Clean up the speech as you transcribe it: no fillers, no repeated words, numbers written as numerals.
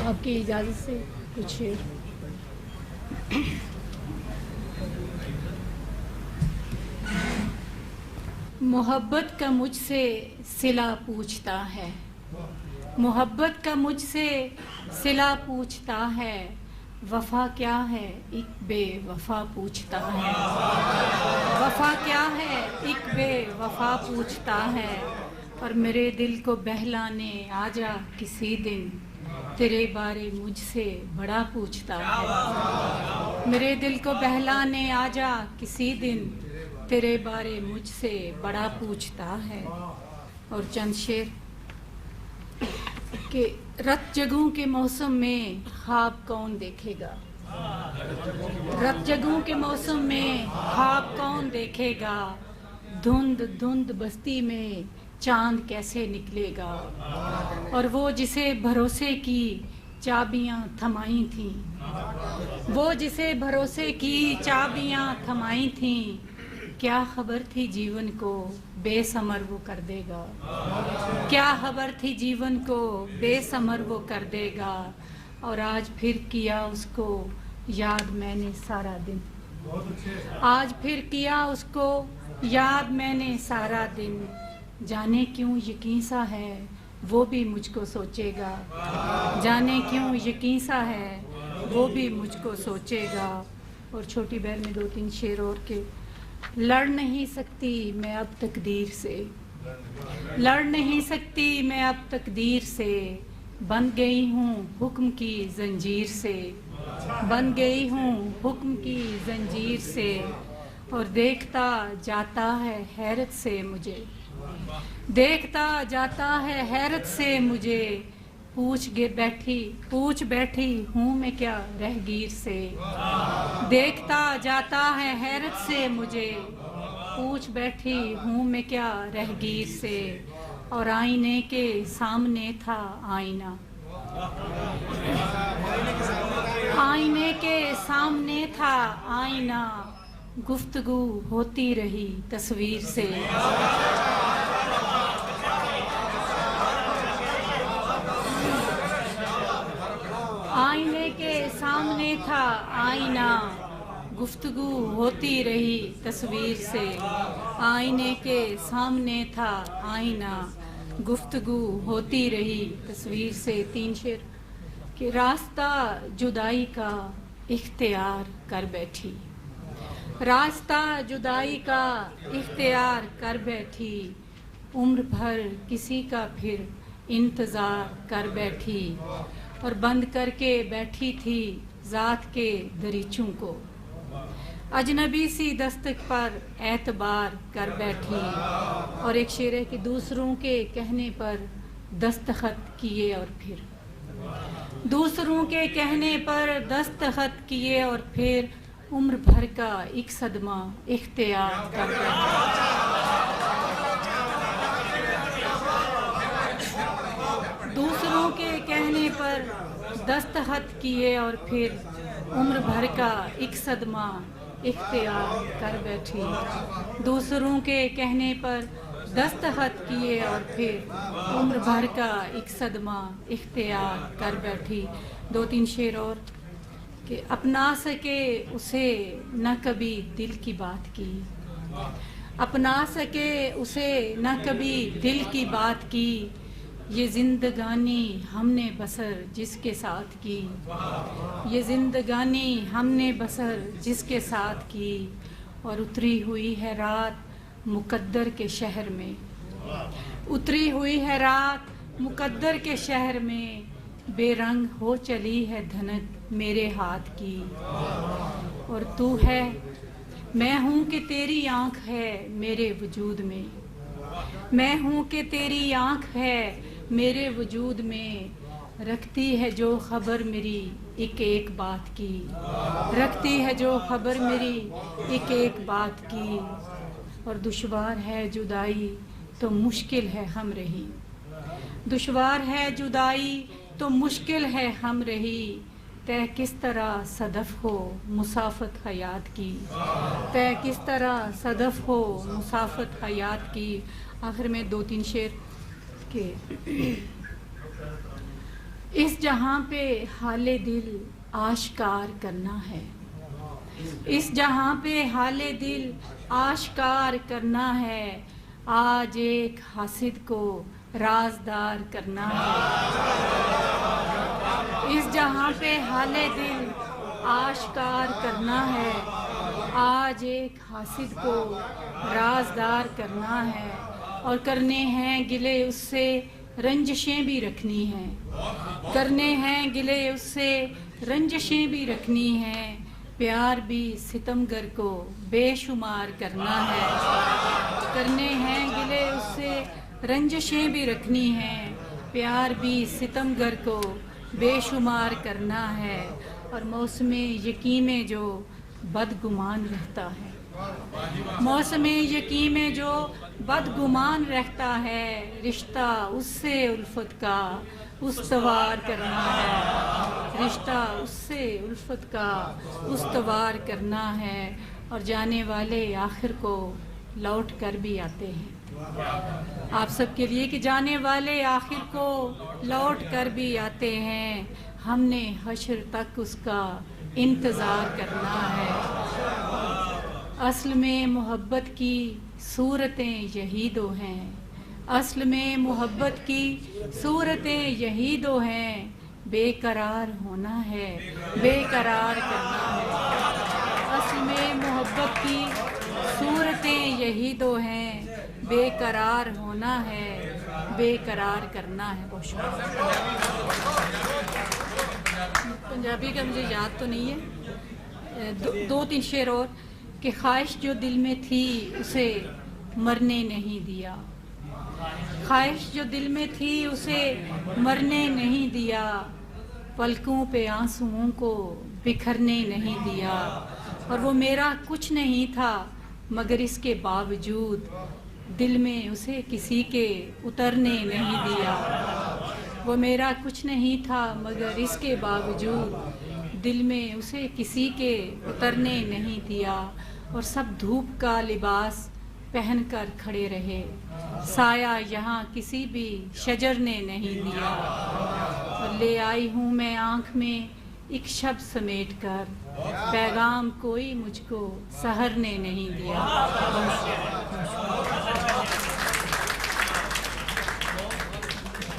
آپ کی اجازت سے کچھ شعر. محبت کا مجھ سے صلہ پوچھتا ہے، محبت کا مجھ سے صلہ پوچھتا ہے، وفا کیا ہے ایک بے وفا پوچھتا ہے، وفا کیا ہے ایک بے وفا پوچھتا ہے. اور میرے دل کو بہلانے آجا کسی دن، تیرے بارے مجھ سے بڑا پوچھتا ہے. میرے دل کو بہلانے آجا کسی دن، تیرے بارے مجھ سے بڑا پوچھتا ہے. اور چند شعر کہ رت جگوں کے موسم میں خواب کون دیکھے گا، رت جگوں کے موسم میں خواب کون دیکھے گا، دھند دھند بستی میں چاند کیسے نکلے گا. اور وہ جسے بھروسے کی چابیاں تھمائی تھیں، وہ جسے بھروسے کی چابیاں تھمائی تھیں، کیا خبر تھی جیون کو بے ثمر وہ کر دے گا، کیا خبر تھی جیون کو بے ثمر وہ کر دے گا. اور آج پھر کیا اس کو یاد میں نے سارا دن، آج پھر کیا اس کو یاد میں نے سارا دن، جانے کیوں یقین سا ہے وہ بھی مجھ کو سوچے گا، جانے کیوں یقین سا ہے وہ بھی مجھ کو سوچے گا. اور چھوٹی بہن میں 2-3 شعر اور کے لڑ نہیں سکتی میں اب تقدیر سے، لڑ نہیں سکتی میں اب تقدیر سے، بند گئی ہوں حکم کی زنجیر سے، بند گئی ہوں حکم کی زنجیر سے. اور دیکھتا جاتا ہے حیرت سے مجھے، دیکھتا جاتا ہے حیرت سے مجھے، پوچھ بیٹھی ہوں میں کیا رہگیر سے. دیکھتا جاتا ہے حیرت سے مجھے، پوچھ بیٹھی ہوں میں کیا رہگیر سے. اور آئینے کے سامنے تھا آئینہ، آئینے کے سامنے تھا آئینہ، گفتگو ہوتی رہی تصویر سے. آئینے کے سامنے تھا آئینہ، گفتگو ہوتی رہی تصویر سے. آئینے کے سامنے تھا آئینہ، گفتگو ہوتی رہی تصویر سے. 3 شعر کہ راستہ جدائی کا اختیار کر بیٹھی، راستہ جدائی کا اختیار کر بیٹھی، عمر بھر کسی کا پھر انتظار کر بیٹھی. اور بند کر کے بیٹھی تھی ذات کے دریچوں کو، اجنبی سی دستک پر اعتبار کر بیٹھی. اور ایک شعر ہے کہ دوسروں کے کہنے پر دستخط کیے اور پھر، دوسروں کے کہنے پر دستخط کیے اور پھر، عمر بھر کا ایک صدمہ اختیار کر بیٹھی. دوسروں کے کہنے پر دستخط کیے اور پھر، عمر بھر کا ایک صدمہ اختیار کر بیٹھی. دوسروں کے کہنے پر دستخط کیے اور پھر، عمر بھر کا ایک صدمہ اختیار کر بیٹھی. 2-3 شعر اور کہ اپنا سکے اسے نہ کبھی دل کی بات کی، اپنا سکے اسے نہ کبھی دل کی بات کی، یہ زندگانی ہم نے بسر جس کے ساتھ کی، یہ زندگانی ہم نے بسر جس کے ساتھ کی. اور اتری ہوئی ہے رات مقدر کے شہر میں، اتری ہوئی ہے رات مقدر کے شہر میں، بے رنگ ہو چلی ہے دھنک میرے ہاتھ کی. اور تو ہے میں ہوں کہ تیری آنکھ ہے میرے وجود میں، میں ہوں کہ تیری آنکھ ہے میرے وجود میں، رکھتی ہے جو خبر میری ایک ایک بات کی، رکھتی ہے جو خبر میری ایک ایک بات کی. اور دشوار ہے جدائی تو مشکل ہے ہم رہی، دشوار ہے جدائی تو مشکل ہے ہم رہی، طے کس طرح صدف ہو مسافت حیات کی، طے کس طرح صدف ہو مسافت حیات کی. آخر میں 2-3 شعر کہ اس جہاں پہ حال دل آشکار کرنا ہے، اس جہاں پہ حال دل آشکار کرنا ہے، آج ایک حاسد کو رازدار کرنا ہے۔ اس جہاں پہ حال دل آشکار کرنا ہے، آج ایک حاسد کو رازدار کرنا ہے، اور کرنے ہیں گلے اس سے رنجشیں بھی رکھنی ہیں، کرنے ہیں گلے اس سے رنجشیں بھی رکھنی ہیں، پیار بھی ستمگر کو بے شمار کرنا ہے، کرنے ہیں گلے اس سے رنجشیں بھی رکھنی ہیں، پیار بھی ستمگر کو بے شمار کرنا ہے، اور موسم یقین میں جو بدگمان رہتا ہے، موسم یقین میں جو بدگمان رہتا ہے، رشتہ اس سے الفت کا استوار کرنا ہے، رشتہ اس سے الفت کا استوار کرنا ہے، اور جانے والے آخر کو لوٹ کر بھی آتے ہیں۔ آپ سب کے لیے کہ جانے والے آخر کو لوٹ کر بھی آتے ہیں، ہم نے حشر تک اس کا انتظار کرنا ہے۔ اصل میں محبت کی صورتیں یہی دو ہیں، اصل میں محبت کی صورتیں یہی دو ہیں، بے قرار ہونا ہے، بے قرار کرنا ہے۔ اصل میں محبت کی صورتیں یہی دو ہیں، بے قرار ہونا ہے، بے قرار کرنا ہے۔ بہت شکریہ۔ پنجابی کا مجھے یاد تو نہیں ہے، دو تین شعر اور، کہ خواہش جو دل میں تھی اسے مرنے نہیں دیا، خواہش جو دل میں تھی اسے مرنے نہیں دیا، پلکوں پہ آنسوؤں کو بکھرنے نہیں دیا، اور وہ میرا کچھ نہیں تھا مگر اس کے باوجود دل میں اسے کسی کے اترنے نہیں دیا، وہ میرا کچھ نہیں تھا مگر اس کے باوجود دل میں اسے کسی کے اترنے نہیں دیا، اور سب دھوپ کا لباس پہن کر کھڑے رہے، سایہ یہاں کسی بھی شجر نے نہیں دیا، اور لے آئی ہوں میں آنکھ میں ایک شب سمیٹ کر، پیغام کوئی مجھ کو سحر نے نہیں دیا۔